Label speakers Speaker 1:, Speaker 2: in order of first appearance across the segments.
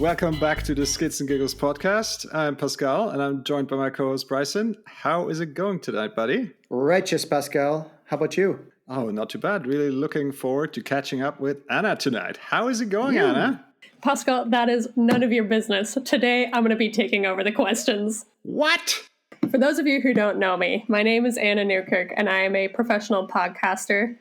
Speaker 1: Welcome back to the Skits and Giggles podcast. I'm Pascal, and I'm joined by my co-host Bryson. How is it going tonight, buddy?
Speaker 2: Righteous, Pascal. How about you?
Speaker 1: Oh, not too bad. Really looking forward to catching up with Anna tonight. How is it going, Anna?
Speaker 3: Pascal, that is none of your business. Today, I'm going to be taking over the questions.
Speaker 1: What?
Speaker 3: For those of you who don't know me, my name is Anna Newkirk, and I am a professional podcaster.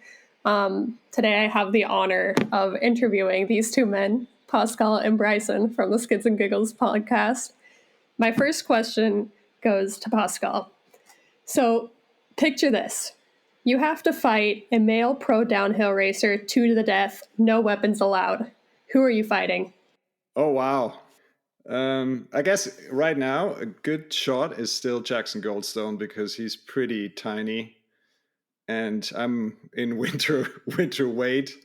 Speaker 3: Today, I have the honor of interviewing these two men, Pascal and Bryson, from the Skits and Giggles podcast. My first question goes to Pascal. So, picture this. You have to fight a male pro downhill racer to the death, no weapons allowed. Who are you fighting?
Speaker 1: Oh, wow. I guess right now, a good shot is still Jackson Goldstone because he's pretty tiny. And I'm in winter weight.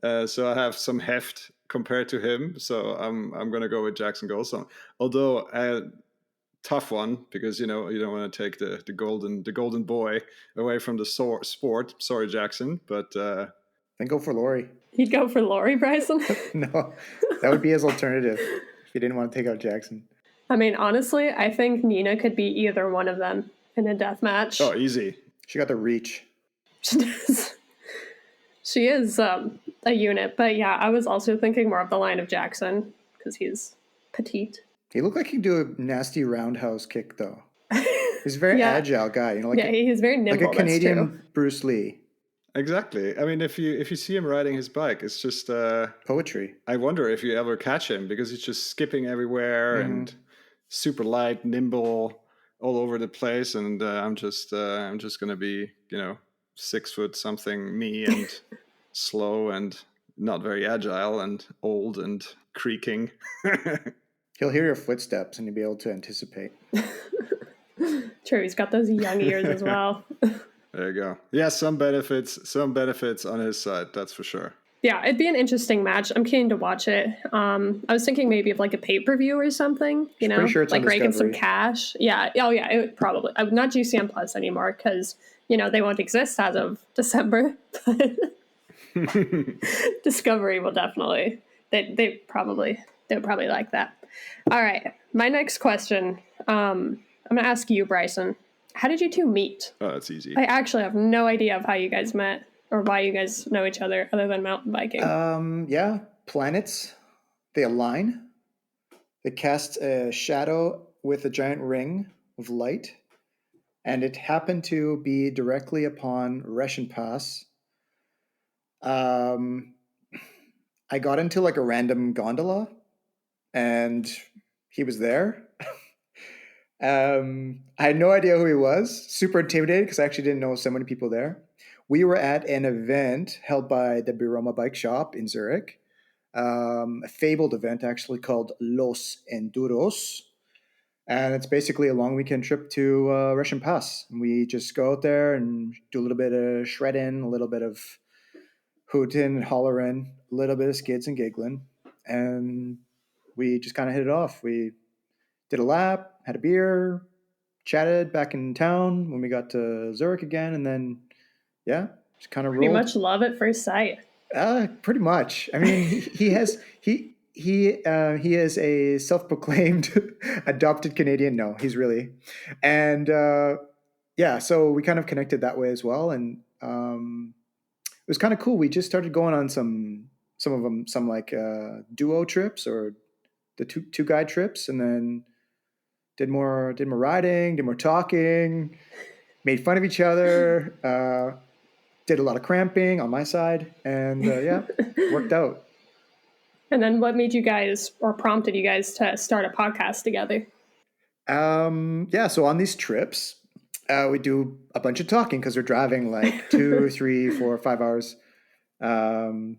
Speaker 1: So I have some heft compared to him. So I'm going to go with Jackson Goldstone. Although tough one because you don't want to take the golden boy away from the sport. Sorry, Jackson, but
Speaker 2: then go for Laurie.
Speaker 3: You'd go for Laurie, Bryson?
Speaker 2: No, that would be his alternative if you didn't want to take out Jackson.
Speaker 3: I mean, honestly, I think Nina could be either one of them in a death match.
Speaker 1: Oh, easy.
Speaker 2: She got the reach.
Speaker 3: She does. She is a unit, but yeah, I was also thinking more of the line of Jackson because he's petite.
Speaker 2: He looked like he could do a nasty roundhouse kick, though. He's a very agile guy,
Speaker 3: he's very nimble.
Speaker 2: Like a Canadian Bruce Lee.
Speaker 1: Exactly. I mean, if you see him riding his bike, it's just
Speaker 2: poetry.
Speaker 1: I wonder if you ever catch him because he's just skipping everywhere and super light, nimble, all over the place. And I'm just gonna be 6 foot something me and slow and not very agile and old and creaking.
Speaker 2: He'll hear your footsteps and you'll be able to anticipate.
Speaker 3: True, he's got those young ears as well.
Speaker 1: There you go. Yeah, some benefits on his side, that's for sure.
Speaker 3: Yeah, it'd be an interesting match. I'm keen to watch it. I was thinking maybe of like a pay-per-view or something,
Speaker 2: Pretty sure it's
Speaker 3: like raking some
Speaker 2: Discovery.
Speaker 3: cash. Yeah. Oh yeah, it would probably. Not GCN Plus anymore because, they won't exist as of December. But Discovery will definitely. They would probably like that. All right. My next question. I'm going to ask you, Bryson. How did you two meet?
Speaker 1: Oh, that's easy.
Speaker 3: I actually have no idea of how you guys met or why you guys know each other other than mountain biking.
Speaker 2: Planets, they align. They cast a shadow with a giant ring of light. And it happened to be directly upon Russian Pass. I got into like a random gondola and he was there. I had no idea who he was. Super intimidated because I actually didn't know so many people there. We were at an event held by the Biroma Bike Shop in Zurich. A fabled event actually called Los Enduros. And it's basically a long weekend trip to Russian Pass. And we just go out there and do a little bit of shredding, a little bit of hooting and hollering, a little bit of skids and giggling. And we just kind of hit it off. We did a lap, had a beer, chatted back in town when we got to Zurich again, and then, just kind of rolled.
Speaker 3: Pretty much love at first sight.
Speaker 2: Pretty much. I mean, he is a self-proclaimed adopted Canadian. No, he's really, and so we kind of connected that way as well, and it was kind of cool. We just started going on some duo trips or the two guy trips, and then did more riding, did more talking, made fun of each other, did a lot of cramping on my side, and worked out.
Speaker 3: And then what made you guys or prompted you guys to start a podcast together?
Speaker 2: So on these trips, we do a bunch of talking because we're driving like 2, 3, 4, 5 hours. So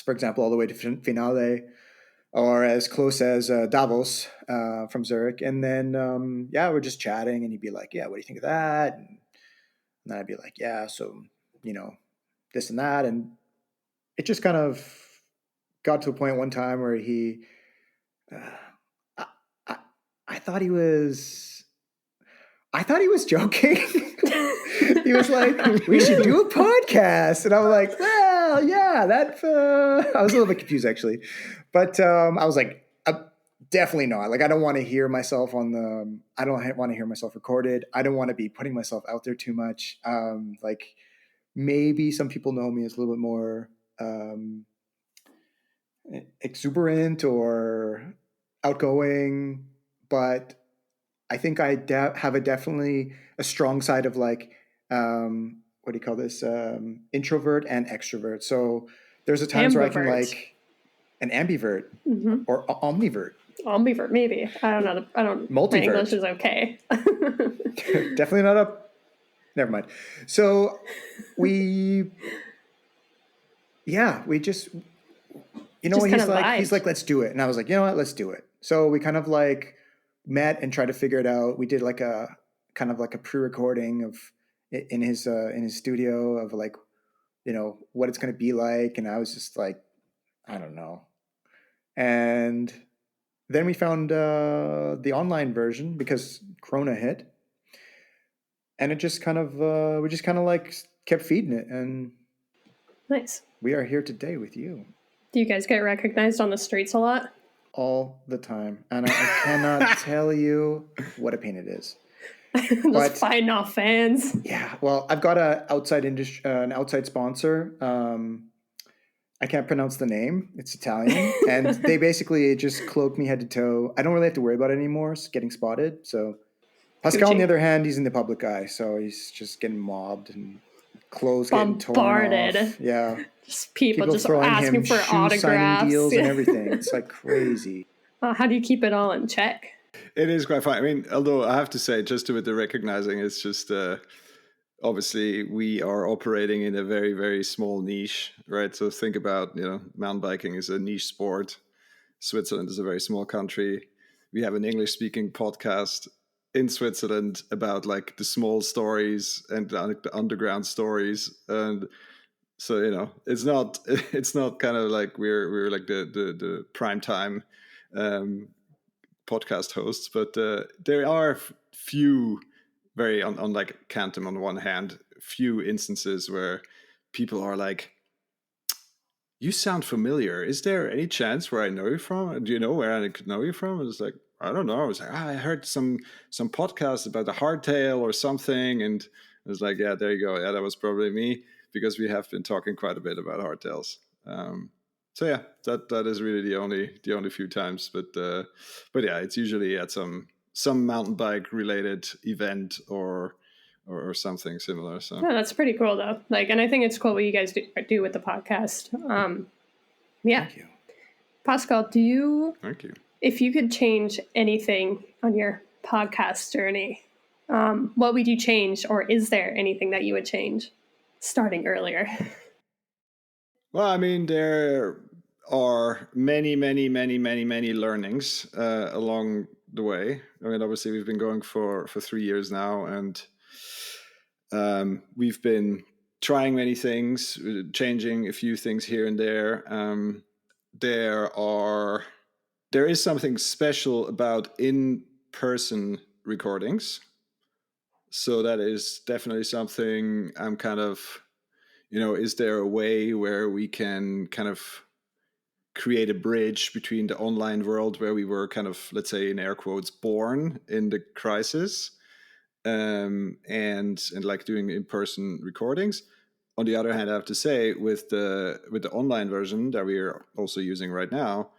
Speaker 2: for example, all the way to Finale, or as close as Davos from Zurich. And then, we're just chatting and he'd be like, what do you think of that? And then I'd be like, so, this and that. And it just kind of got to a point one time where he, I thought he was joking. He was like, we should do a podcast. And I was like, well, yeah, I was a little bit confused actually. But I was like, definitely not. Like, I don't want to hear myself I don't want to hear myself recorded. I don't want to be putting myself out there too much. Like, maybe some people know me as a little bit more um, exuberant or outgoing, but I think I have definitely a strong side of like, what do you call this? Introvert and extrovert. So there's a times where I can
Speaker 3: Ambivert.
Speaker 2: like an ambivert
Speaker 3: Mm-hmm.
Speaker 2: or omnivert.
Speaker 3: Ambivert, maybe. I don't know. My English
Speaker 2: Multivert.
Speaker 3: is okay.
Speaker 2: Definitely not a. Never mind. So we, yeah, we just,
Speaker 3: Just kind
Speaker 2: he's
Speaker 3: of
Speaker 2: like,
Speaker 3: vibed.
Speaker 2: let's do it, and I was like, you know what, let's do it. So we kind of like met and tried to figure it out. We did like a kind of like a pre-recording of in his studio of like, what it's going to be like, and I was just like, I don't know. And then we found the online version because Corona hit, and it just kind of we just kind of like kept feeding it, and
Speaker 3: Nice.
Speaker 2: we are here today with you
Speaker 3: Do you guys get recognized on the streets a lot?
Speaker 2: all the time, and I cannot tell you what a pain it is.
Speaker 3: Just
Speaker 2: But
Speaker 3: fighting off fans.
Speaker 2: yeah, well, I've got an outside sponsor. I can't pronounce the name. It's Italian, and they basically just cloak me head to toe. I don't really have to worry about it anymore. It's getting spotted. So Pascal, on the
Speaker 3: Gucci.
Speaker 2: other hand, he's in the public eye, so he's just getting mobbed and clothes getting torn
Speaker 3: Bombarded.
Speaker 2: off. Yeah,
Speaker 3: Just people just
Speaker 2: throwing
Speaker 3: asking
Speaker 2: him
Speaker 3: for
Speaker 2: shoe signing
Speaker 3: autographs.
Speaker 2: deals and everything. It's like crazy.
Speaker 3: How do you keep it all in check?
Speaker 1: It is quite fun. I mean, although I have to say, just with the recognizing, it's just obviously we are operating in a very, very small niche, right? So think about, mountain biking is a niche sport. Switzerland is a very small country. We have an English speaking podcast in Switzerland about like the small stories and the underground stories. And so, it's not kind of like we're like the prime time um, podcast hosts, but there are few very on like Canton on one hand, few instances where people are like, "You sound familiar. Is there any chance where I know you from? Do you know where I could know you from?" And it's like, I don't know. I was like, I heard some podcast about the hardtail or something, and I was like, yeah, there you go. Yeah, that was probably me because we have been talking quite a bit about hardtails. So yeah, that is really the only few times, but yeah, it's usually at some mountain bike related event or something similar. So
Speaker 3: No, that's pretty cool though. Like, and I think it's cool what you guys do with the podcast. Yeah.
Speaker 2: Thank you.
Speaker 3: Pascal,
Speaker 1: thank you.
Speaker 3: if you could change anything on your podcast journey, what would you change, or is there anything that you would change starting earlier?
Speaker 1: Well, I mean, there are many, many, many, many, many learnings along the way. I mean, obviously, we've been going for 3 years now, and we've been trying many things, changing a few things here and there. There is something special about in-person recordings, so that is definitely something I'm kind of, is there a way where we can kind of create a bridge between the online world where we were kind of, let's say in air quotes, born in the crisis, and like doing in-person recordings. On the other hand, I have to say, with the online version that we are also using right now,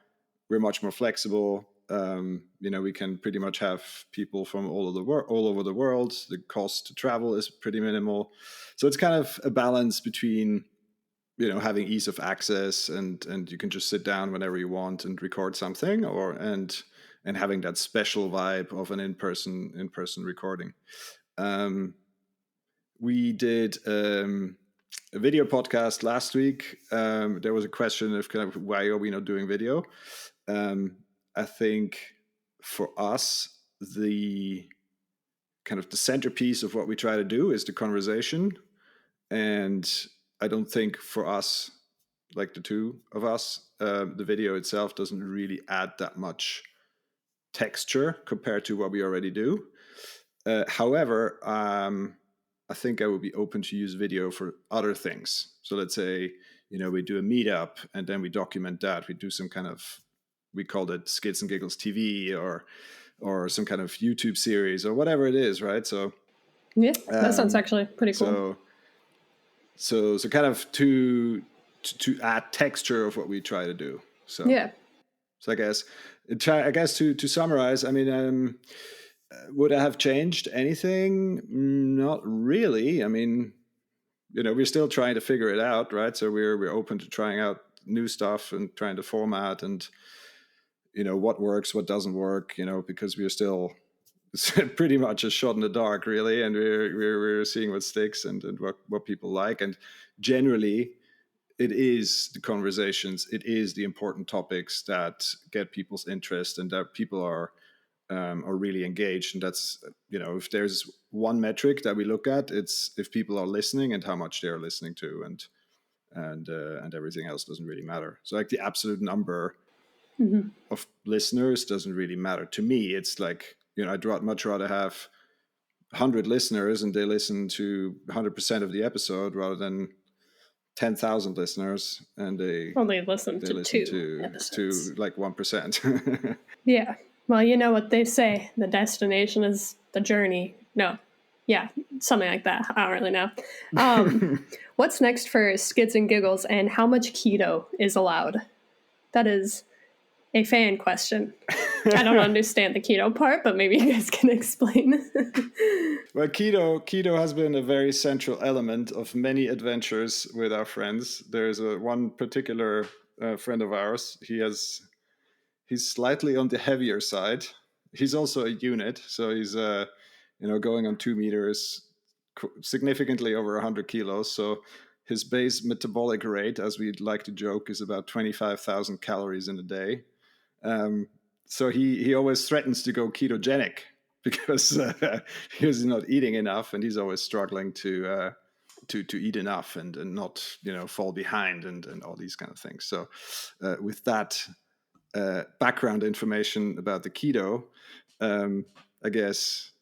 Speaker 1: we're much more flexible. We can pretty much have people from all over the world. The cost to travel is pretty minimal, so it's kind of a balance between having ease of access and you can just sit down whenever you want and record something, and having that special vibe of an in-person recording. We did a video podcast last week. There was a question of kind of why are we not doing video. I think for us, the kind of the centerpiece of what we try to do is the conversation, and I don't think for us, like the two of us, the video itself doesn't really add that much texture compared to what we already do. However, I think I would be open to use video for other things. So let's say, we do a meetup and then we document that. We do some kind of we called it Skits and Giggles TV or some kind of YouTube series or whatever it is, right? So
Speaker 3: Yeah, that sounds actually pretty cool.
Speaker 1: So kind of to add texture of what we try to do. So
Speaker 3: yeah.
Speaker 1: So I guess to summarize, I mean, would I have changed anything? Not really. I mean, we're still trying to figure it out, right? So we're open to trying out new stuff and trying to format and what works, what doesn't work, because we're still pretty much a shot in the dark, really, and we're seeing what sticks and what people like, and generally it is the conversations, it is the important topics that get people's interest and that people are really engaged. And that's, if there's one metric that we look at, it's if people are listening and how much they're listening to, and everything else doesn't really matter. So like the absolute number of listeners doesn't really matter to me. It's like, I'd much rather have 100 listeners and they listen to 100% of the episode rather than 10,000 listeners and they
Speaker 3: only listen to
Speaker 1: listen
Speaker 3: two episodes.
Speaker 1: to like 1%.
Speaker 3: Yeah. Well, you know what they say, the destination is the journey. No. Yeah, something like that. I don't really know. What's next for Skids and Giggles, and how much keto is allowed? That is a fan question. I don't understand the keto part, but maybe you guys can explain.
Speaker 1: Well, keto has been a very central element of many adventures with our friends. There's one particular friend of ours. He's slightly on the heavier side. He's also a unit, so he's going on 2 meters, significantly over 100 kilos. So his base metabolic rate, as we'd like to joke, is about 25,000 calories in a day. So he always threatens to go ketogenic because he's not eating enough, and he's always struggling to eat enough and not fall behind and all these kind of things. So with that background information about the keto, I guess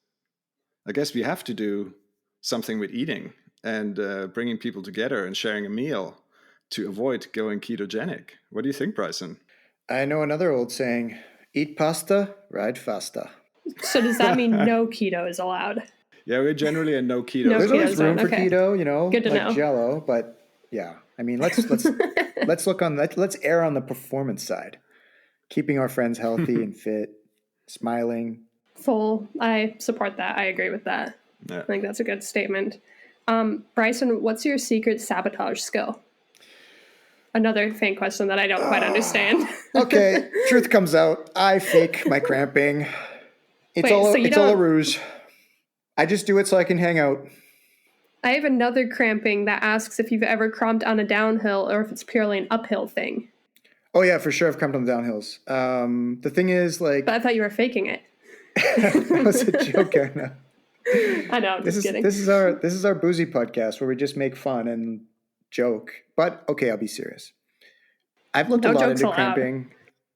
Speaker 1: we have to do something with eating and bringing people together and sharing a meal to avoid going ketogenic. What do you think, Bryson?
Speaker 2: I know another old saying: eat pasta, ride faster.
Speaker 3: So does that mean no keto is allowed?
Speaker 1: Yeah, we're generally a no keto.
Speaker 3: No
Speaker 2: There's
Speaker 3: keto
Speaker 2: always
Speaker 3: zone.
Speaker 2: room for
Speaker 3: Okay.
Speaker 2: keto,
Speaker 3: Good to
Speaker 2: like
Speaker 3: know.
Speaker 2: Jello, but yeah, I mean, let's look on that. Let's err on the performance side, keeping our friends healthy and fit, smiling.
Speaker 3: I support that. I agree with that.
Speaker 1: Yeah.
Speaker 3: I think that's a good statement. Bryson, what's your secret sabotage skill? Another fan question that I don't quite understand.
Speaker 2: Okay, truth comes out. I fake my cramping. It's all a ruse. I just do it so I can hang out.
Speaker 3: I have another cramping that asks if you've ever cramped on a downhill or if it's purely an uphill thing.
Speaker 2: Oh yeah, for sure. I've cramped on the downhills. The thing is, like,
Speaker 3: But I thought you were faking it.
Speaker 2: that was a joke, Anna.
Speaker 3: I know. I'm just kidding.
Speaker 2: This is our boozy podcast where we just make fun and joke. But okay, I'll be serious. I've looked a lot into cramping.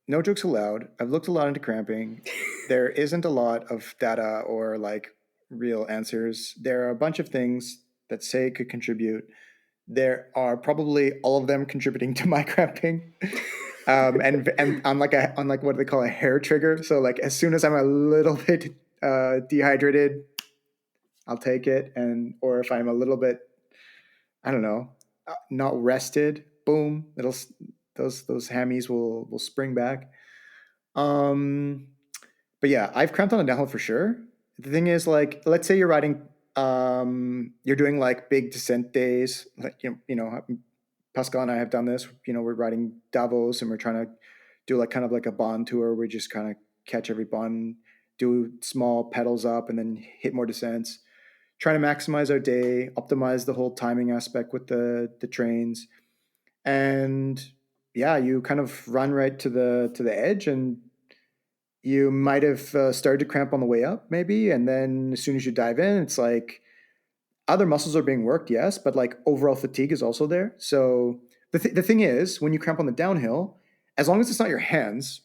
Speaker 2: No jokes allowed. I've looked a lot into cramping. There isn't a lot of data or like real answers. There are a bunch of things that say it could contribute. There are probably all of them contributing to my cramping. And on like what they call a hair trigger. So like as soon as I'm a little bit dehydrated, I'll take it. Or if I'm a little bit, I don't know, not rested, boom, those hammies will spring back. But yeah, I've cramped on a downhill for sure. The thing is, like, let's say you're riding, you're doing like big descent days, like Pascal and I have done this. We're riding Davos and we're trying to do like kind of like a bond tour. Where we just kind of catch every bond, do small pedals up, and then hit more descents. Trying to maximize our day, optimize the whole timing aspect with the trains, and yeah, you kind of run right to the edge, and you might have started to cramp on the way up, maybe, and then as soon as you dive in, it's like other muscles are being worked, yes, but like overall fatigue is also there. So the thing is, when you cramp on the downhill, as long as it's not your hands,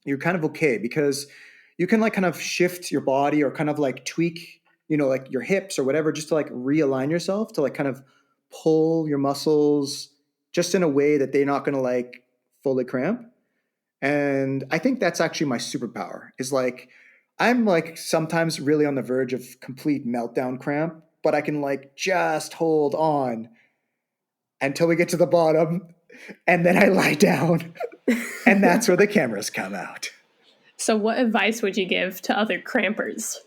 Speaker 2: you're kind of okay because you can like kind of shift your body or kind of like tweak, like your hips or whatever, just to like realign yourself to like kind of pull your muscles just in a way that they're not going to like fully cramp. And I think that's actually my superpower is like, I'm like sometimes really on the verge of complete meltdown cramp, but I can like just hold on until we get to the bottom and then I lie down and that's where the cameras come out.
Speaker 3: So, what advice would you give to other crampers?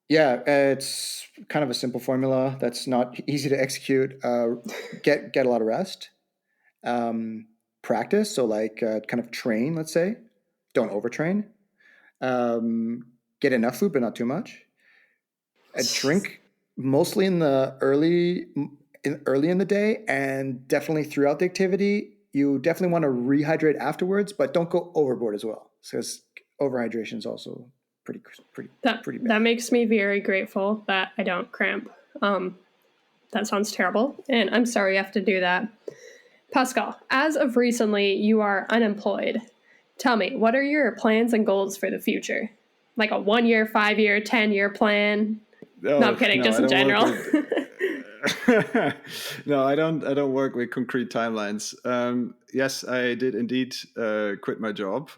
Speaker 2: Yeah, it's kind of a simple formula that's not easy to execute. Get a lot of rest. Practice, so like kind of train. Let's say, don't overtrain. Get enough food, but not too much. Drink mostly in the early in the day, and definitely throughout the activity. You definitely want to rehydrate afterwards, but don't go overboard as well, because overhydration is also pretty
Speaker 3: That
Speaker 2: bad.
Speaker 3: makes me very grateful that I don't cramp. That sounds terrible, and I'm sorry you have to do that. Pascal, as of recently, you are unemployed. Tell me, what are your plans and goals for the future? Like a 1 year, 5 year, 10-year plan?
Speaker 1: Oh,
Speaker 3: No, I'm kidding,
Speaker 1: no,
Speaker 3: just
Speaker 1: I
Speaker 3: in
Speaker 1: don't
Speaker 3: general.
Speaker 1: No, I don't work with concrete timelines. Yes, I did indeed quit my job.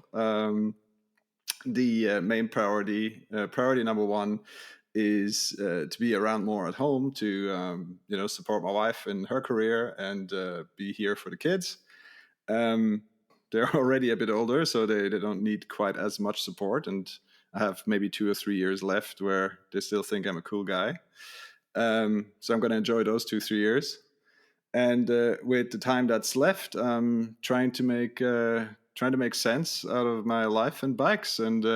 Speaker 1: The main priority number one, is to be around more at home to support my wife in her career and be here for the kids. They're already a bit older, so they don't need quite as much support, and I have maybe 2 or 3 years left where they still think I'm a cool guy. So I'm going to enjoy those 2, 3 years. And with the time that's left, I'm trying to make sense out of my life and bikes. And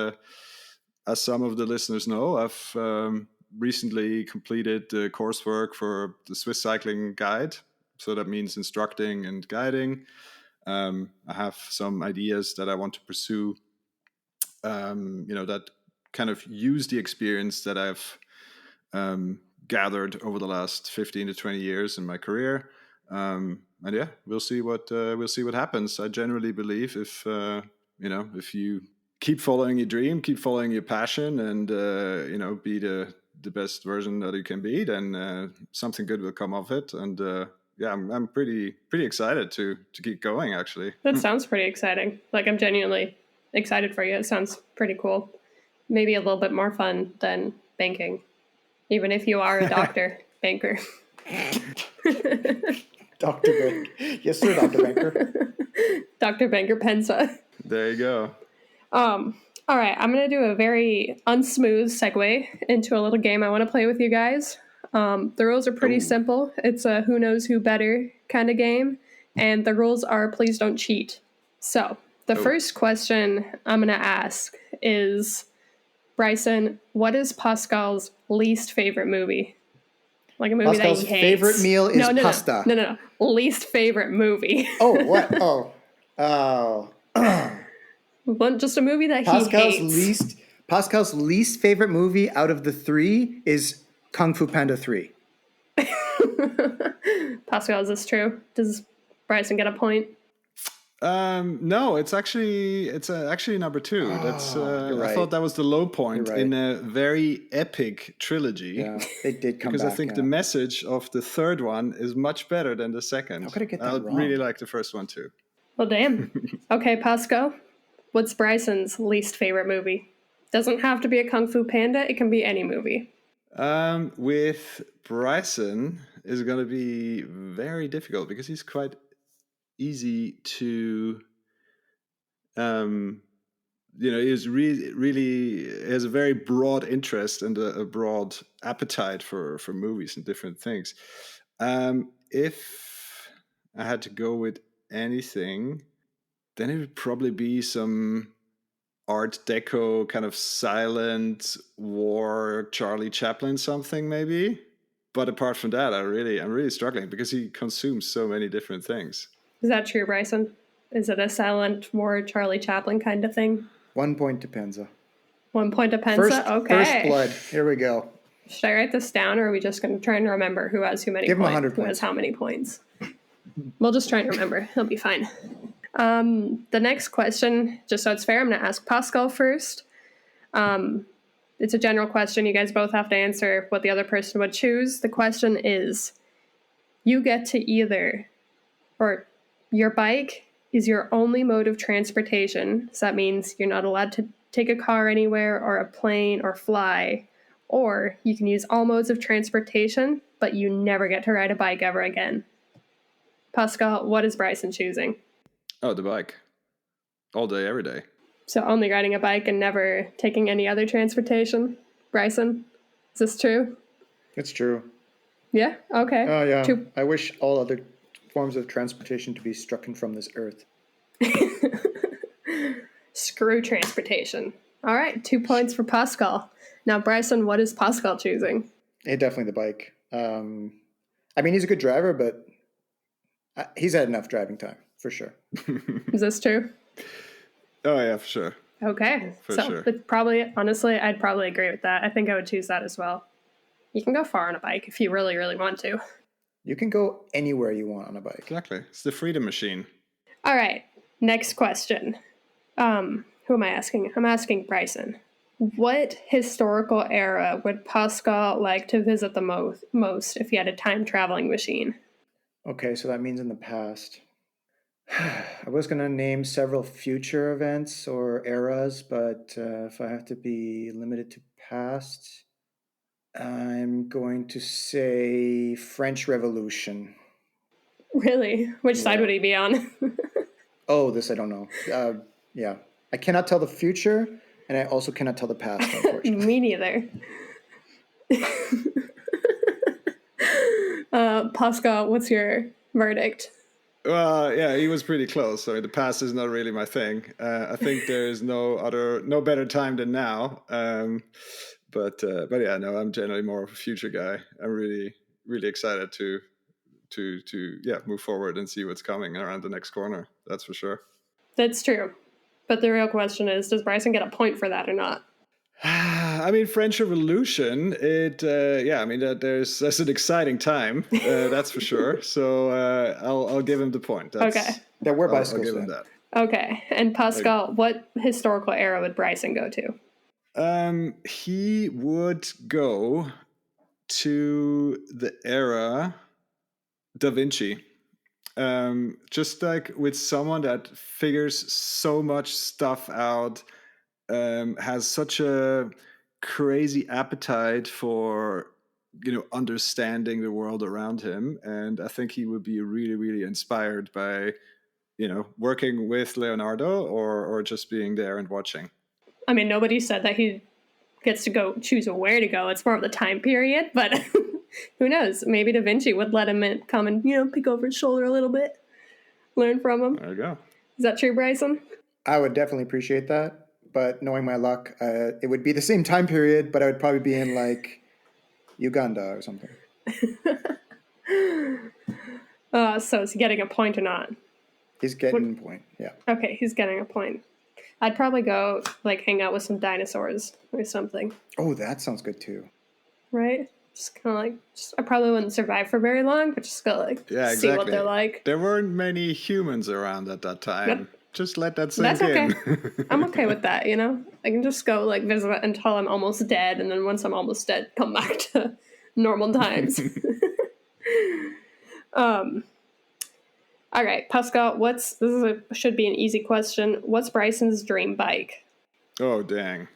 Speaker 1: as some of the listeners know, I've recently completed the coursework for the Swiss Cycling Guide. So that means instructing and guiding. I have some ideas that I want to pursue, that kind of use the experience that I've gathered over the last 15 to 20 years in my career. And yeah, we'll see what happens. I generally believe if you keep following your dream, keep following your passion, and be the best version that you can be, then something good will come of it. And yeah, I'm pretty excited to keep going. Actually,
Speaker 3: That sounds pretty exciting. Like, I'm genuinely excited for you. It sounds pretty cool. Maybe a little bit more fun than banking, even if you are a doctor banker.
Speaker 2: Dr. Banker. Yes, sir, Dr. Banker.
Speaker 3: Dr. Banker Pensa.
Speaker 1: There you go.
Speaker 3: All right, I'm going to do a very unsmooth segue into a little game I want to play with you guys. The rules are pretty simple. It's a who knows who better kind of game. And the rules are please don't cheat. So the first question I'm going to ask is, Bryson, what is Pascal's least favorite movie? Like a movie
Speaker 2: Pascal's
Speaker 3: that he hates.
Speaker 2: favorite meal is pasta.
Speaker 3: No. Least favorite movie.
Speaker 2: Oh, what?
Speaker 3: Just a movie that he hates.
Speaker 2: Pascal's least favorite movie out of the 3 is Kung Fu Panda 3.
Speaker 3: Pascal, is this true? Does Bryson get a point?
Speaker 1: No, it's actually number 2. That's
Speaker 2: right.
Speaker 1: I thought that was the low point
Speaker 2: Right.
Speaker 1: in a very epic trilogy.
Speaker 2: Yeah, they did come
Speaker 1: because
Speaker 2: back.
Speaker 1: I think the message of the third one is much better than the second.
Speaker 2: How could I get that wrong?
Speaker 1: Really like the first one too.
Speaker 3: Well, damn. Okay, Pascal, what's Bryson's least favorite movie? Doesn't have to be a Kung Fu Panda. It can be any movie.
Speaker 1: With Bryson is going to be very difficult because he's quite easy to he's really has a very broad interest and a broad appetite for movies and different things. If I had to go with anything, then it would probably be some Art Deco kind of silent war Charlie Chaplin something maybe. But apart from that, I'm really struggling because he consumes so many different things.
Speaker 3: Is that true, Bryson? Is it a silent war Charlie Chaplin kind of thing?
Speaker 2: 1 point to Penza.
Speaker 3: 1 point to Penza? Okay.
Speaker 2: First blood. Here we go.
Speaker 3: Should I write this down, or are we just going to try and remember who has who many
Speaker 2: Give him
Speaker 3: points?
Speaker 2: 100
Speaker 3: Who has how many points? We'll just try and remember. He'll be fine. The next question, just so it's fair, I'm going to ask Pascal first. It's a general question. You guys both have to answer what the other person would choose. The question is, you get to either, or your bike is your only mode of transportation. So that means you're not allowed to take a car anywhere or a plane or fly. Or you can use all modes of transportation, but you never get to ride a bike ever again. Pascal, what is Bryson choosing?
Speaker 1: Oh, the bike. All day, every day.
Speaker 3: So only riding a bike and never taking any other transportation? Bryson, is this true?
Speaker 2: It's true.
Speaker 3: Yeah? Okay.
Speaker 2: Oh, yeah. I wish all other forms of transportation to be stricken from this earth.
Speaker 3: Screw transportation. All right, 2 points for Pascal. Now, Bryson, what is Pascal choosing?
Speaker 2: Definitely the bike. I mean, he's a good driver, but he's had enough driving time, for sure.
Speaker 3: Is this true?
Speaker 1: Oh, yeah, for sure.
Speaker 3: Okay.
Speaker 1: For
Speaker 3: so
Speaker 1: sure.
Speaker 3: Probably, honestly, I'd probably agree with that. I think I would choose that as well. You can go far on a bike if you really, really want to.
Speaker 2: You can go anywhere you want on a bike.
Speaker 1: Exactly. It's the freedom machine.
Speaker 3: All right. Next question. Who am I asking? I'm asking Bryson. What historical era would Pascal like to visit the most if he had a time traveling machine?
Speaker 2: Okay, so that means in the past. I was going to name several future events or eras, but if I have to be limited to past, I'm going to say French Revolution.
Speaker 3: Really? Which side would he be on?
Speaker 2: Oh, this I don't know. Yeah. I cannot tell the future, and I also cannot tell the past, unfortunately.
Speaker 3: Me neither. Pascal, what's your verdict?
Speaker 1: Well, yeah, he was pretty close. So the past is not really my thing. I think there is no better time than now. But yeah, no, I'm generally more of a future guy. I'm really, really excited to move forward and see what's coming around the next corner. That's for sure.
Speaker 3: That's true. But the real question is, does Bryson get a point for that or not?
Speaker 1: I mean, French Revolution. That's an exciting time. That's for sure. So I'll give him the point.
Speaker 3: Okay.
Speaker 2: There were bicycles.
Speaker 1: I'll give him that.
Speaker 3: Okay. And Pascal, what historical era would Bryson go to?
Speaker 1: He would go to the era Da Vinci. Just like with someone that figures so much stuff out, has such a crazy appetite for understanding the world around him, and I think he would be really, really inspired by working with Leonardo or just being there and watching.
Speaker 3: I mean, nobody said that he gets to go choose where to go. It's more of the time period, but who knows? Maybe Da Vinci would let him come and peek over his shoulder a little bit, learn from him.
Speaker 1: There you go.
Speaker 3: Is that true, Bryson?
Speaker 2: I would definitely appreciate that, but knowing my luck, it would be the same time period, but I would probably be in like Uganda or something.
Speaker 3: So is he getting a point or not?
Speaker 2: He's getting a point, yeah.
Speaker 3: Okay, he's getting a point. I'd probably go like hang out with some dinosaurs or something.
Speaker 2: Oh, that sounds good too.
Speaker 3: Right? Just kind of like, I probably wouldn't survive for very long, but just go see what they're like.
Speaker 1: There weren't many humans around at that time. Yep. Just let that sink
Speaker 3: That's
Speaker 1: in.
Speaker 3: Okay. I'm okay with that, I can just go visit until I'm almost dead, and then once I'm almost dead, come back to normal times. All right, Pascal, should be an easy question. What's Bryson's dream bike?
Speaker 1: Oh, dang.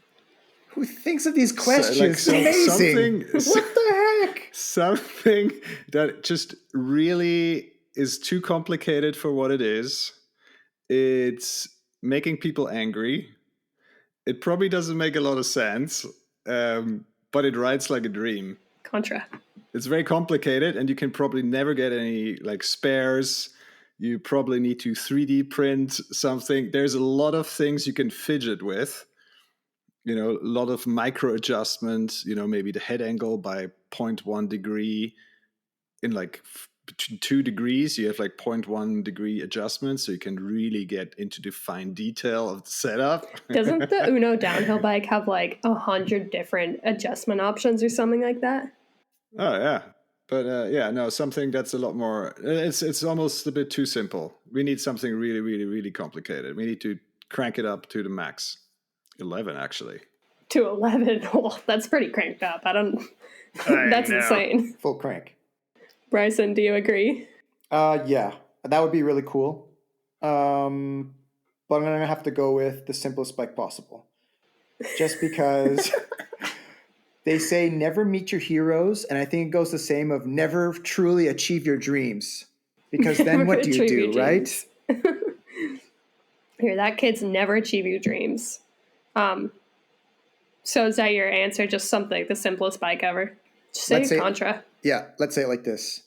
Speaker 2: Who thinks of these questions? Amazing. What the heck?
Speaker 1: Something that just really is too complicated for what it is. It's making people angry. It probably doesn't make a lot of sense, but it rides like a dream.
Speaker 3: Contra.
Speaker 1: It's very complicated, and you can probably never get any spares. You probably need to 3D print something. There's a lot of things you can fidget with. A lot of micro adjustments, maybe the head angle by 0.1 degree. In between 2 degrees, you have 0.1 degree adjustments, so you can really get into the fine detail of the setup.
Speaker 3: Doesn't the Uno downhill bike have 100 different adjustment options or something like that?
Speaker 1: Oh, yeah. But something that's a lot more, it's almost a bit too simple. We need something really, really, really complicated. We need to crank it up to the max. 11, actually.
Speaker 3: To 11? Well, that's pretty cranked up. That's insane.
Speaker 2: Full crank.
Speaker 3: Bryson, do you agree?
Speaker 2: Yeah. That would be really cool. But I'm gonna have to go with the simplest bike possible, just because they say never meet your heroes, and I think it goes the same of never truly achieve your dreams, because then what do you
Speaker 3: Achieve your
Speaker 2: do, right?
Speaker 3: dreams. Here, that kid's never achieve your dreams. So is that your answer? Just something, the simplest bike ever? Just say
Speaker 2: Let's say,
Speaker 3: Contra.
Speaker 2: yeah, let's say it like this.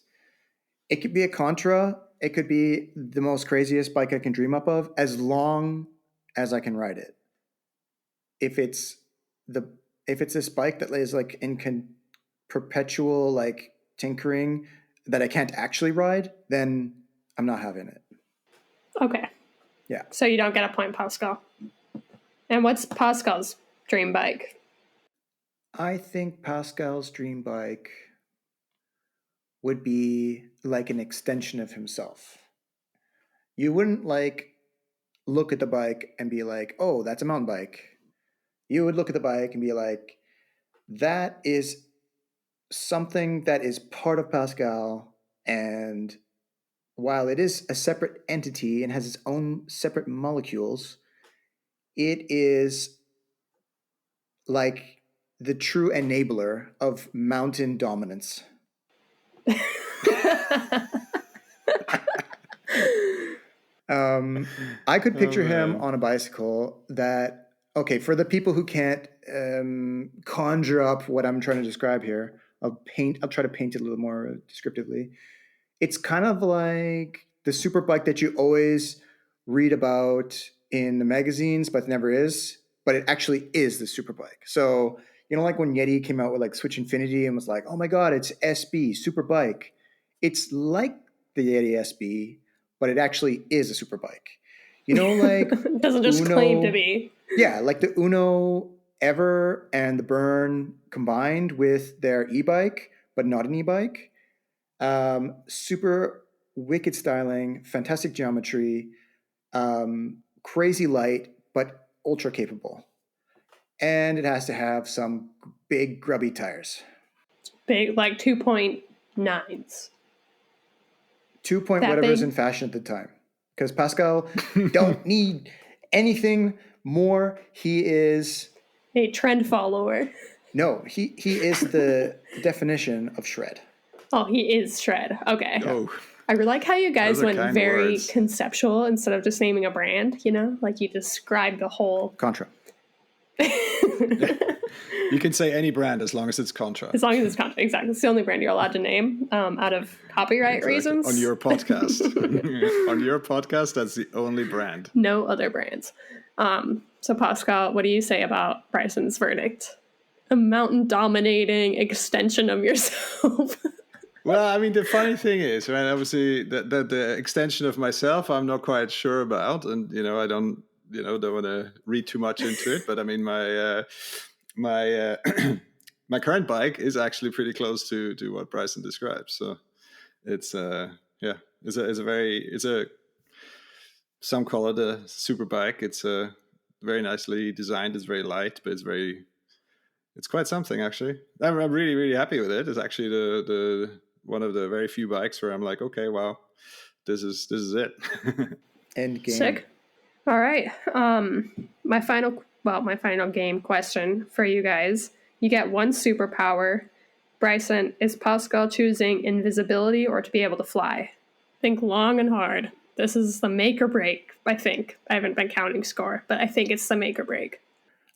Speaker 2: It could be a Contra. It could be the most craziest bike I can dream up of, as long as I can ride it. If it's the if it's this bike that is like in perpetual like tinkering that I can't actually ride, then I'm not having it.
Speaker 3: Okay.
Speaker 2: Yeah.
Speaker 3: So you don't get a point, Pascal. And what's Pascal's dream bike?
Speaker 2: I think Pascal's dream bike would be like an extension of himself. You wouldn't like look at the bike and be like, "Oh, that's a mountain bike." You would look at the bike and be like, "That is something that is part of Pascal, and while it is a separate entity and has its own separate molecules, it is like the true enabler of mountain dominance." I could picture him on a bicycle that, okay, for the people who can't conjure up what I'm trying to describe here, I'll try to paint it a little more descriptively. It's kind of like the super bike that you always read about in the magazines, but never is. But it actually is the super bike. So, like when Yeti came out with like Switch Infinity and was like, oh my God, it's SB, super bike. It's like the Yeti SB, but it actually is a super bike. Like
Speaker 3: It doesn't just claim to be.
Speaker 2: Yeah, like the Uno Ever and the Burn combined with their e-bike, but not an e-bike. Super wicked styling, fantastic geometry, crazy light, but ultra capable. And it has to have some big grubby tires.
Speaker 3: Big, like 2.9s.
Speaker 2: 2 point
Speaker 3: That
Speaker 2: whatever's
Speaker 3: big?
Speaker 2: in fashion at the time. Because Pascal don't need anything more. He is
Speaker 3: A trend follower.
Speaker 2: no, he is the definition of shred.
Speaker 3: Oh, he is shred. Okay.
Speaker 1: Oh,
Speaker 3: I like how you guys
Speaker 1: those are
Speaker 3: went
Speaker 1: kind
Speaker 3: very
Speaker 1: words.
Speaker 3: conceptual instead of just naming a brand, like you described the whole.
Speaker 2: Contra.
Speaker 1: You can say any brand as long as it's Contra.
Speaker 3: As long as it's Contra, exactly. It's the only brand you're allowed to name out of copyright reasons.
Speaker 1: On your podcast. On your podcast, that's the only brand.
Speaker 3: No other brands. So Pascal, what do you say about Bryson's verdict? A mountain dominating extension of yourself.
Speaker 1: Well, I mean, the funny thing is, right, obviously, the extension of myself, I'm not quite sure about, and I don't want to read too much into it. But I mean, my my current bike is actually pretty close to what Bryson describes. So it's some call it a super bike. It's very nicely designed. It's very light, but it's quite something actually. I'm really really happy with it. It's actually the one of the very few bikes where I'm like, okay, wow, this is it.
Speaker 2: End game.
Speaker 3: Sick. All right. My final game question for you guys. You get one superpower. Bryson, is Pascal choosing invisibility or to be able to fly? Think long and hard. This is the make or break, I think. I haven't been counting score, but I think it's the make or break.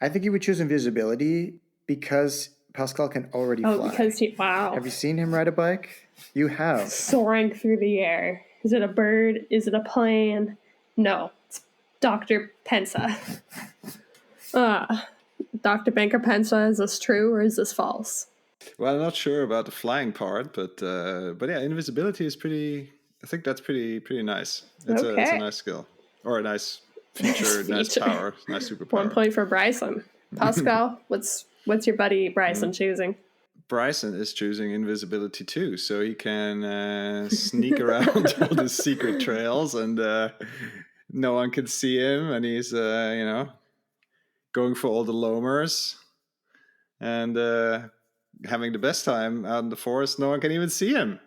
Speaker 2: I think you would choose invisibility because Pascal can already fly.
Speaker 3: Wow.
Speaker 2: Have you seen him ride a bike? You have.
Speaker 3: Soaring through the air. Is it a bird? Is it a plane? No. It's Dr. Pensa. Dr. Banker Pensa, is this true or is this false?
Speaker 1: Well, I'm not sure about the flying part, but yeah, invisibility is pretty. I think that's pretty nice. It's a nice skill or a nice feature, nice power, nice superpower.
Speaker 3: 1 point for Bryson. Pascal, what's your buddy Bryson choosing?
Speaker 1: Bryson is choosing invisibility too, so he can sneak around all the secret trails, and no one can see him, and he's going for all the loamers, and having the best time out in the forest. No one can even see him.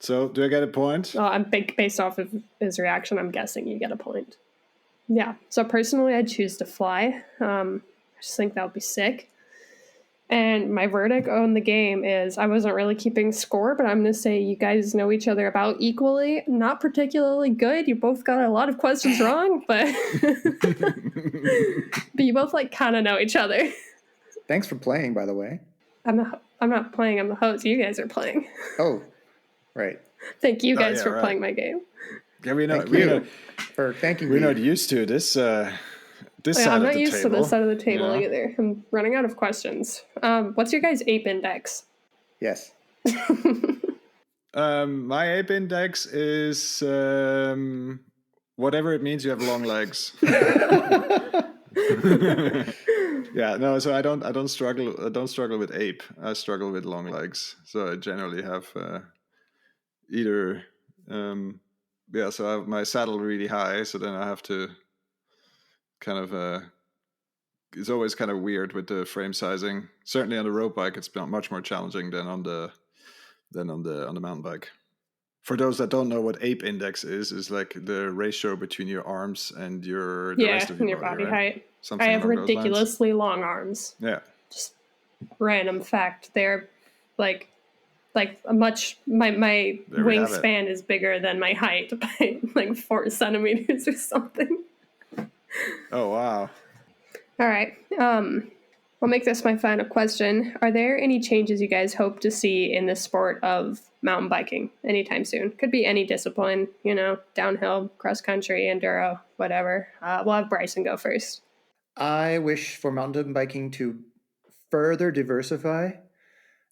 Speaker 1: So do I get a point?
Speaker 3: Well, I'm based off of his reaction. I'm guessing you get a point. Yeah. So personally, I'd choose to fly. I just think that would be sick. And my verdict on the game is I wasn't really keeping score, but I'm going to say you guys know each other about equally. Not particularly good. You both got a lot of questions wrong, but but you both like kind of know each other.
Speaker 2: Thanks for playing, by the way.
Speaker 3: I'm not playing. I'm the host. You guys are playing.
Speaker 2: Oh, right.
Speaker 3: Thank you guys
Speaker 1: yeah,
Speaker 3: for
Speaker 1: right.
Speaker 3: playing my game.
Speaker 1: Yeah, we're
Speaker 2: Thank you for thanking me.
Speaker 1: We're not used to this. This
Speaker 3: Yeah,
Speaker 1: side
Speaker 3: I'm
Speaker 1: of
Speaker 3: not
Speaker 1: the
Speaker 3: used to
Speaker 1: table.
Speaker 3: this side of the table
Speaker 1: Yeah.
Speaker 3: either. I'm running out of questions. What's your guys' ape index?
Speaker 2: Yes.
Speaker 1: My ape index is whatever it means. You have long legs. Yeah, no. So I don't struggle. I don't struggle with ape. I struggle with long legs. So I generally have either. Yeah, so I have my saddle really high. So then I have to kind of. It's always kind of weird with the frame sizing. Certainly on the road bike, it's much more challenging than on the mountain bike. For those that don't know what ape index is like the ratio between your arms and the rest of
Speaker 3: And
Speaker 1: your
Speaker 3: your
Speaker 1: body,
Speaker 3: body
Speaker 1: right?
Speaker 3: height.
Speaker 1: Something
Speaker 3: I have
Speaker 1: along those lines.
Speaker 3: ridiculously long arms.
Speaker 1: Yeah.
Speaker 3: Just random fact. They're like a much my
Speaker 1: There we have it.
Speaker 3: wingspan is bigger than my height by like 4 centimeters or something.
Speaker 1: Oh wow.
Speaker 3: All right. I'll make this my final question. Are there any changes you guys hope to see in the sport of mountain biking anytime soon? Could be any discipline, downhill, cross country, enduro, whatever. We'll have Bryson go first.
Speaker 2: I wish for mountain biking to further diversify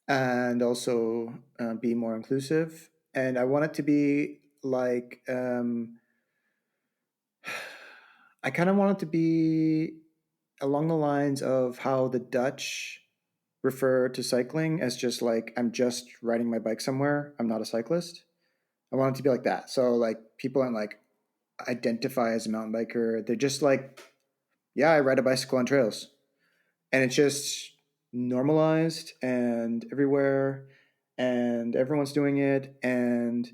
Speaker 2: and also be more inclusive. And I want it to be like, I kind of want it to be along the lines of how the Dutch refer to cycling as just like, I'm just riding my bike somewhere. I'm not a cyclist. I want it to be like that. So like people aren't like identify as a mountain biker. They're just like, yeah, I ride a bicycle on trails. And it's just normalized and everywhere and everyone's doing it. And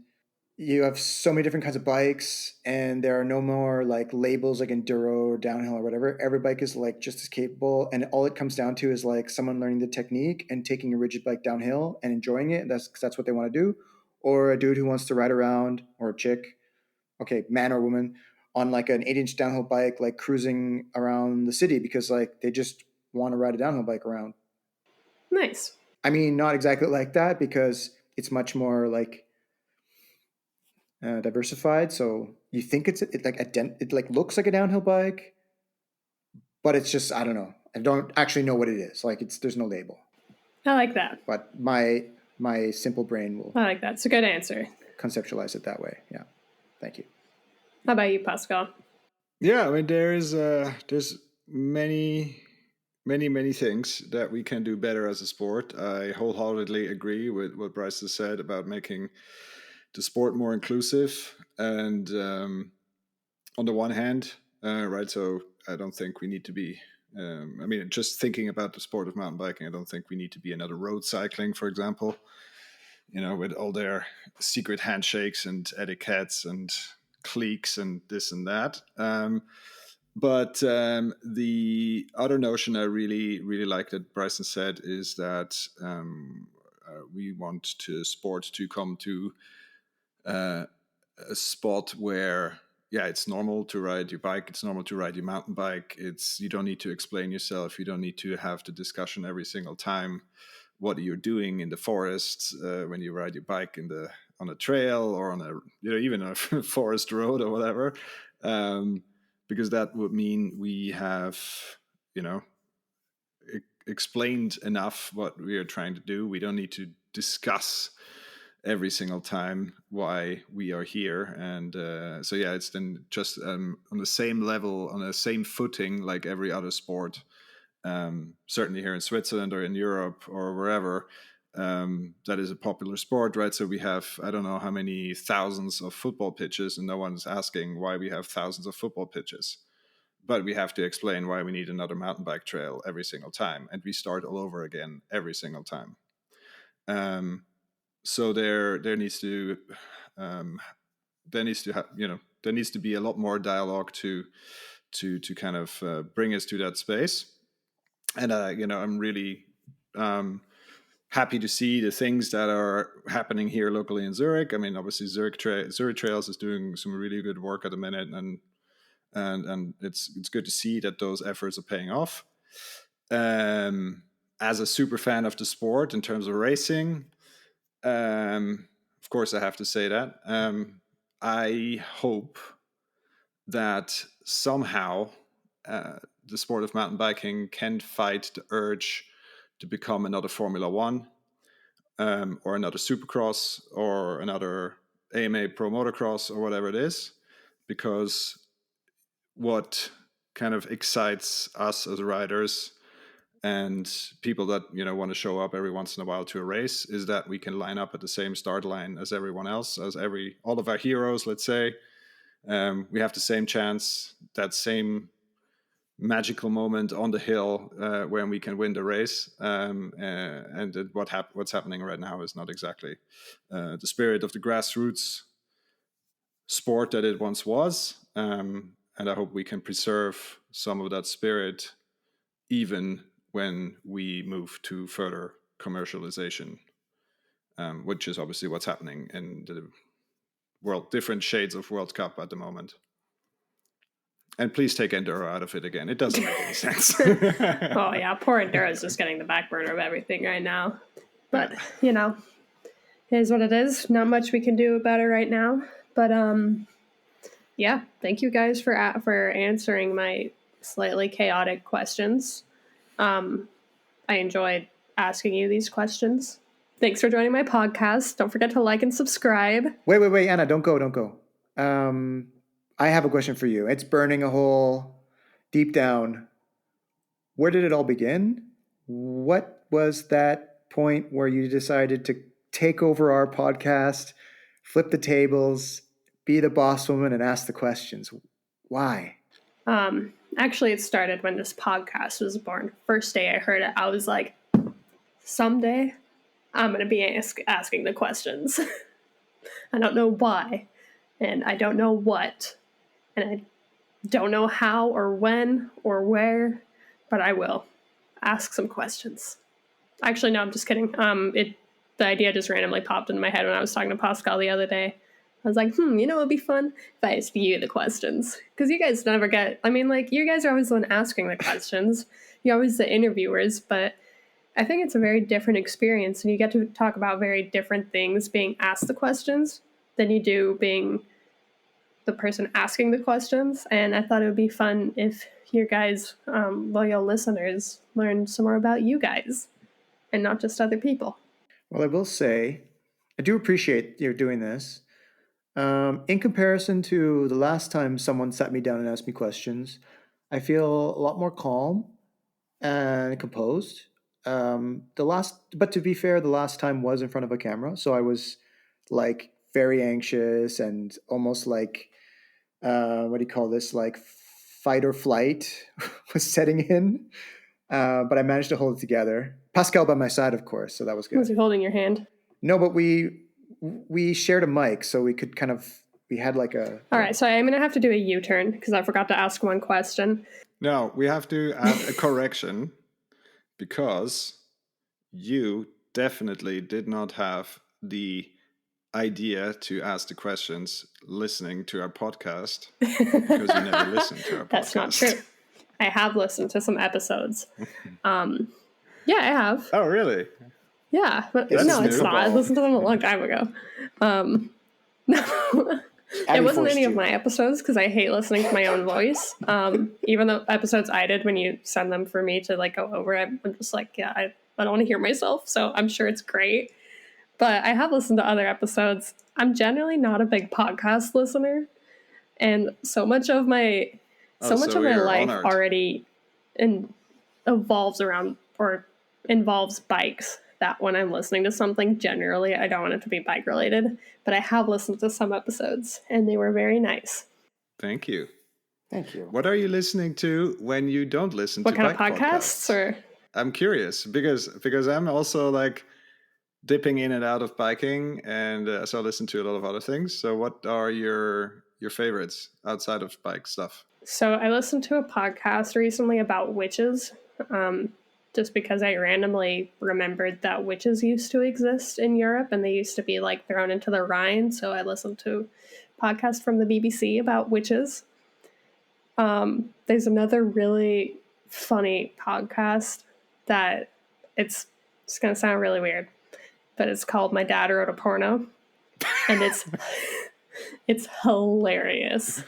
Speaker 2: you have so many different kinds of bikes and there are no more like labels like enduro or downhill or whatever. Every bike is like just as capable, and all it comes down to is like someone learning the technique and taking a rigid bike downhill and enjoying it. That's what they want to do. Or a dude who wants to ride around, or a chick, okay, man or woman, on like an 8-inch downhill bike, like cruising around the city because like they just want to ride a downhill bike around.
Speaker 3: Nice.
Speaker 2: I mean, not exactly like that because it's much more like diversified. So you think it like looks like a downhill bike, but it's just, I don't know. I don't actually know what it is. Like there's no label.
Speaker 3: I like that.
Speaker 2: But my simple brain will
Speaker 3: I like that. It's a good answer.
Speaker 2: conceptualize it that way. Yeah. Thank you.
Speaker 3: How about you, Pascal?
Speaker 1: Yeah, I mean there's many things that we can do better as a sport. I wholeheartedly agree with what Bryce has said about making the sport more inclusive. And on the one hand, right, so I don't think we need to be, I mean, just thinking about the sport of mountain biking, I don't think we need to be another road cycling, for example, with all their secret handshakes and etiquettes and cliques and this and that. But the other notion I really, really like that Bryson said is that we want sport to come to a spot where, yeah, it's normal to ride your bike. It's normal to ride your mountain bike. You don't need to explain yourself. You don't need to have the discussion every single time what you're doing in the forest when you ride your bike on a trail or on even a forest road or whatever. Because that would mean we have, explained enough what we are trying to do. We don't need to discuss every single time why we are here. And so, yeah, it's then just on the same level, on the same footing like every other sport. Certainly here in Switzerland or in Europe or wherever, that is a popular sport, right? So we have, I don't know how many thousands of football pitches, and no one's asking why we have thousands of football pitches. But we have to explain why we need another mountain bike trail every single time. And we start all over again every single time. so there needs to there needs to have there needs to be a lot more dialogue to kind of bring us to that space. And I'm really happy to see the things that are happening here locally in Zurich. I mean, obviously Zurich Trails is doing some really good work at the minute, and it's good to see that those efforts are paying off. As a super fan of the sport in terms of racing, of course I have to say that I hope that somehow the sport of mountain biking can fight the urge to become another Formula One, or another Supercross, or another AMA Pro Motocross, or whatever it is, because what kind of excites us as riders and people that want to show up every once in a while to a race is that we can line up at the same start line as everyone else, as all of our heroes, let's say. We have the same chance, that same magical moment on the hill when we can win the race. And what's happening right now is not exactly the spirit of the grassroots sport that it once was. And I hope we can preserve some of that spirit even when we move to further commercialization, which is obviously what's happening in the world, different shades of World Cup at the moment. And please take Enduro out of it again. It doesn't make any sense.
Speaker 3: Oh, yeah. Poor Enduro is just getting the back burner of everything right now. But, it is what it is. Not much we can do about it right now. But, yeah, thank you guys for answering my slightly chaotic questions. I enjoyed asking you these questions. Thanks for joining my podcast. Don't forget to like and subscribe.
Speaker 2: Wait, Anna, don't go. I have a question for you. It's burning a hole deep down. Where did it all begin? What was that point where you decided to take over our podcast, flip the tables, be the boss woman, and ask the questions? Why?
Speaker 3: Actually, it started when this podcast was born. First day I heard it, I was like, someday I'm going to be asking the questions. I don't know why, and I don't know what, and I don't know how or when or where, but I will ask some questions. Actually, no, I'm just kidding. The idea just randomly popped into my head when I was talking to Pascal the other day. I was like, it'd be fun if I asked you the questions. Because you guys never you guys are always the one asking the questions. You're always the interviewers, but I think it's a very different experience, and you get to talk about very different things being asked the questions than you do being the person asking the questions. And I thought it would be fun if your guys, loyal listeners, learned some more about you guys and not just other people.
Speaker 2: Well, I will say, I do appreciate you doing this. In comparison to the last time someone sat me down and asked me questions, I feel a lot more calm and composed. But to be fair, the last time was in front of a camera, so I was like very anxious and almost like what do you call this? Like fight or flight was setting in. But I managed to hold it together. Pascal by my side, of course, so that was good.
Speaker 3: Was he holding your hand?
Speaker 2: No, but we shared a mic, so we could we had like a...
Speaker 3: All right, so I'm going to have to do a U-turn because I forgot to ask one question.
Speaker 1: No, we have to add a correction because you definitely did not have the idea to ask the questions listening to our podcast because you never listened to our podcast.
Speaker 3: That's not true. I have listened to some episodes. Yeah, I have.
Speaker 1: Oh, really?
Speaker 3: Yeah, but
Speaker 1: That's
Speaker 3: no, it's
Speaker 1: new.
Speaker 3: not. I listened to them a long time ago. No, it wasn't any of my episodes because I hate listening to my own voice. Even the episodes I did when you send them for me to go over, I'm just like, yeah, I don't want to hear myself. So I'm sure it's great. But I have listened to other episodes. I'm generally not a big podcast listener, and so much of my life
Speaker 1: honored.
Speaker 3: already evolves around or involves bikes, that when I'm listening to something, generally I don't want it to be bike related, but I have listened to some episodes and they were very nice.
Speaker 1: Thank you.
Speaker 2: Thank you.
Speaker 1: What are you listening to when you don't listen
Speaker 3: What
Speaker 1: to
Speaker 3: kind
Speaker 1: bike
Speaker 3: of podcasts? Or
Speaker 1: I'm curious because I'm also like dipping in and out of biking, and so I listen to a lot of other things. So what are your favorites outside of bike stuff?
Speaker 3: So I listened to a podcast recently about witches, just because I randomly remembered that witches used to exist in Europe and they used to be like thrown into the Rhine. So I listened to a podcast from the BBC about witches. There's another really funny podcast that it's going to sound really weird, but it's called My Dad Wrote a Porno, and it's hilarious.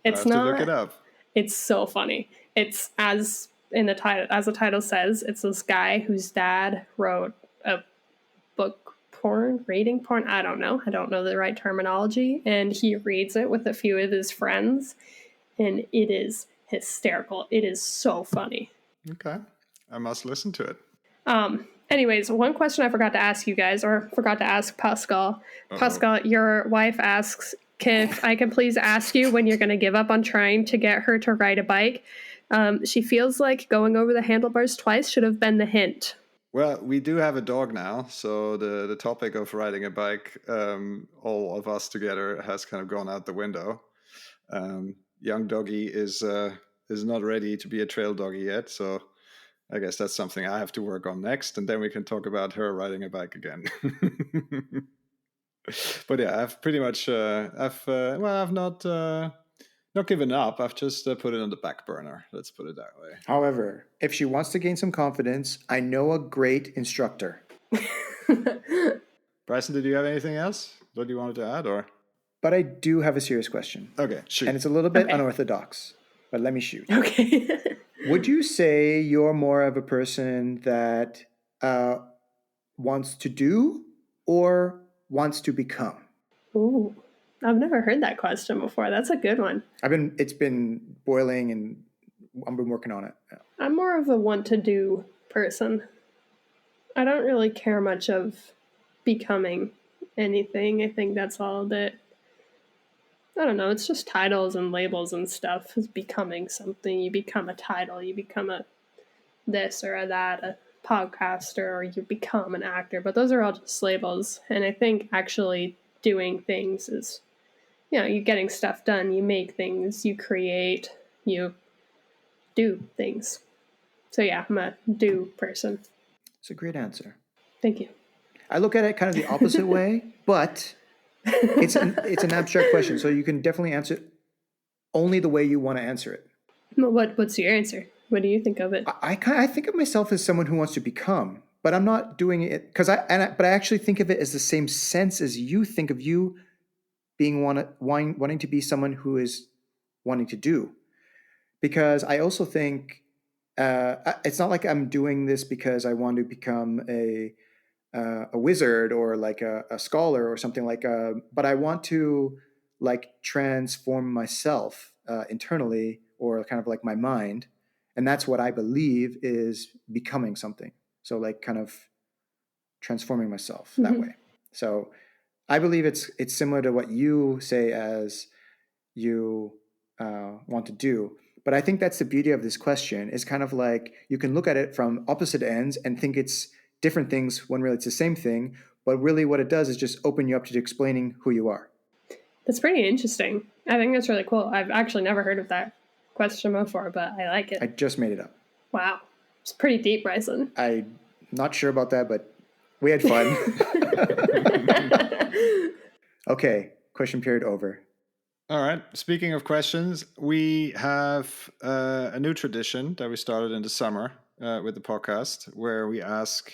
Speaker 3: It's
Speaker 1: I have to look it up.
Speaker 3: It's so funny. It's as the title says, it's this guy whose dad wrote a book reading porn. I don't know the right terminology, and he reads it with a few of his friends, and it is hysterical. It is so funny.
Speaker 1: Okay, I must listen to it.
Speaker 3: Anyways, one question I forgot to ask you guys, or forgot to ask Pascal. Pascal, your wife asks if I can please ask you when you're going to give up on trying to get her to ride a bike. She feels like going over the handlebars twice should have been the hint.
Speaker 1: Well, we do have a dog now, so the topic of riding a bike, all of us together, has kind of gone out the window. Young doggy is not ready to be a trail doggy yet, so I guess that's something I have to work on next, and then we can talk about her riding a bike again. But yeah, I've pretty much I've not given up. I've just put it on the back burner. Let's put it that way.
Speaker 2: However, if she wants to gain some confidence, I know a great instructor.
Speaker 1: Bryson, did you have anything else that you wanted to add, or?
Speaker 2: But I do have a serious question.
Speaker 1: Okay, shoot.
Speaker 2: And it's a little bit unorthodox, but let me shoot.
Speaker 3: Okay.
Speaker 2: Would you say you're more of a person that wants to do or wants to become?
Speaker 3: Ooh, I've never heard that question before. That's a good one.
Speaker 2: It's been boiling, and I've been working on it. Yeah.
Speaker 3: I'm more of a want to do person. I don't really care much of becoming anything. I think that's all that, I don't know, it's just titles and labels and stuff. Is becoming something. You become a title, you become a this or a that, a podcaster, or you become an actor. But those are all just labels. And I think actually doing things is, you're getting stuff done. You make things, you create, you do things. So yeah, I'm a do person.
Speaker 2: It's a great answer.
Speaker 3: Thank you.
Speaker 2: I look at it kind of the opposite way, but it's an abstract question, so you can definitely answer it only the way you want to answer it.
Speaker 3: What's your answer? What do you think of it?
Speaker 2: I think of myself as someone who wants to become, but I'm not doing it because but I actually think of it as the same sense as you think of you being wanting to be someone who is wanting to do. Because I also think it's not like I'm doing this because I want to become a wizard or like a scholar or something like. But I want to like transform myself internally, or kind of like my mind, and that's what I believe is becoming something. So like kind of transforming myself that way. So I believe it's similar to what you say as you want to do. But I think that's the beauty of this question, is kind of like you can look at it from opposite ends and think it's different things when really it's the same thing. But really what it does is just open you up to explaining who you are.
Speaker 3: That's pretty interesting. I think that's really cool. I've actually never heard of that question before, but I like it.
Speaker 2: I just made it up.
Speaker 3: Wow. It's pretty deep, Bryson.
Speaker 2: I'm not sure about that, but we had fun. Okay, question period over.
Speaker 1: All right. Speaking of questions, we have a new tradition that we started in the summer with the podcast, where we ask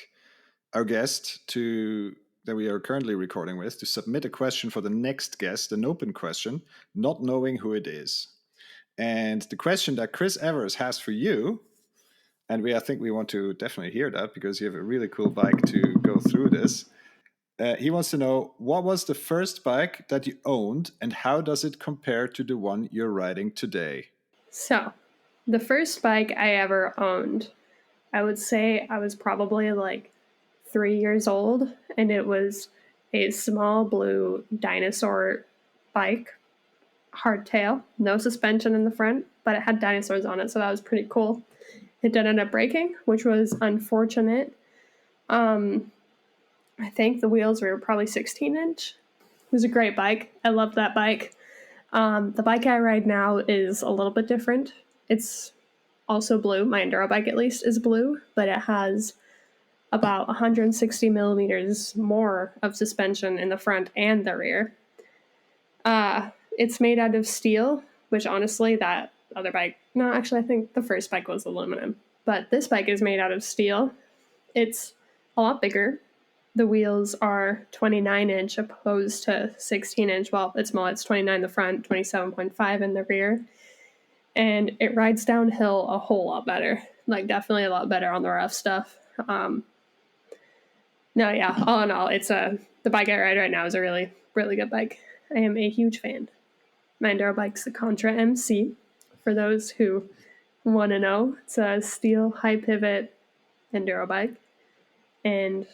Speaker 1: our guest that we are currently recording with to submit a question for the next guest, an open question, not knowing who it is. And the question that Chris Evers has for you, and I think we want to definitely hear that because you have a really cool bike to go through this. He wants to know, what was the first bike that you owned and how does it compare to the one you're riding today?
Speaker 3: So, the first bike I ever owned, I would say I was probably like 3 years old, and it was a small blue dinosaur bike, hardtail, no suspension in the front, but it had dinosaurs on it, so that was pretty cool. It did end up breaking, which was unfortunate. I think the wheels were probably 16-inch. It was a great bike. I loved that bike. The bike I ride now is a little bit different. It's also blue. My enduro bike, at least, is blue, but it has about 160 millimeters more of suspension in the front and the rear. It's made out of steel, which honestly, that other bike, no, actually, I think the first bike was aluminum, but this bike is made out of steel. It's a lot bigger. The wheels are 29-inch opposed to 16-inch. Well, it's 29 in the front, 27.5 in the rear. And it rides downhill a whole lot better. Like, definitely a lot better on the rough stuff. All in all, the bike I ride right now is a really, really good bike. I am a huge fan. My enduro bike's the Contra MC. For those who want to know, it's a steel high pivot enduro bike. And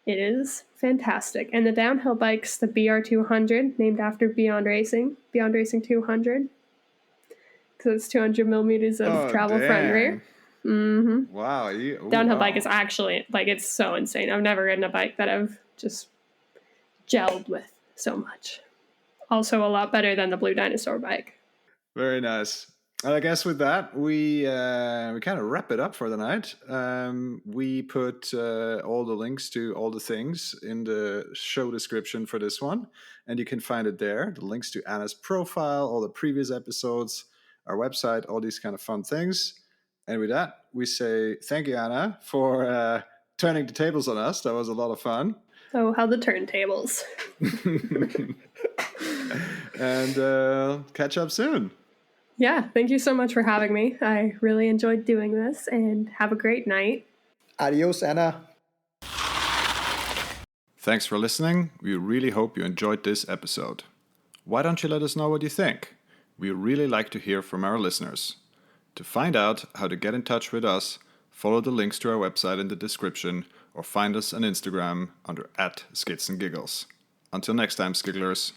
Speaker 3: it is fantastic. And the downhill bike's the BR200, named after Beyond Racing 200. Because it's 200 millimeters of travel front and rear. Mm-hmm.
Speaker 1: Wow.
Speaker 3: Downhill bike is actually, like, it's so insane. I've never ridden a bike that I've just gelled with so much. Also a lot better than the Blue Dinosaur bike.
Speaker 1: Very nice. I guess with that, we kind of wrap it up for the night. We put all the links to all the things in the show description for this one, and you can find it there. The links to Anna's profile, all the previous episodes, our website, all these kind of fun things. And with that, we say thank you, Anna, for turning the tables on us. That was a lot of fun.
Speaker 3: Oh, how the turntables.
Speaker 1: And catch up soon.
Speaker 3: Yeah, thank you so much for having me. I really enjoyed doing this, and have a great night.
Speaker 2: Adios, Anna.
Speaker 1: Thanks for listening. We really hope you enjoyed this episode. Why don't you let us know what you think? We really like to hear from our listeners. To find out how to get in touch with us, follow the links to our website in the description or find us on Instagram under @skitsandgiggles. Until next time, Skigglers.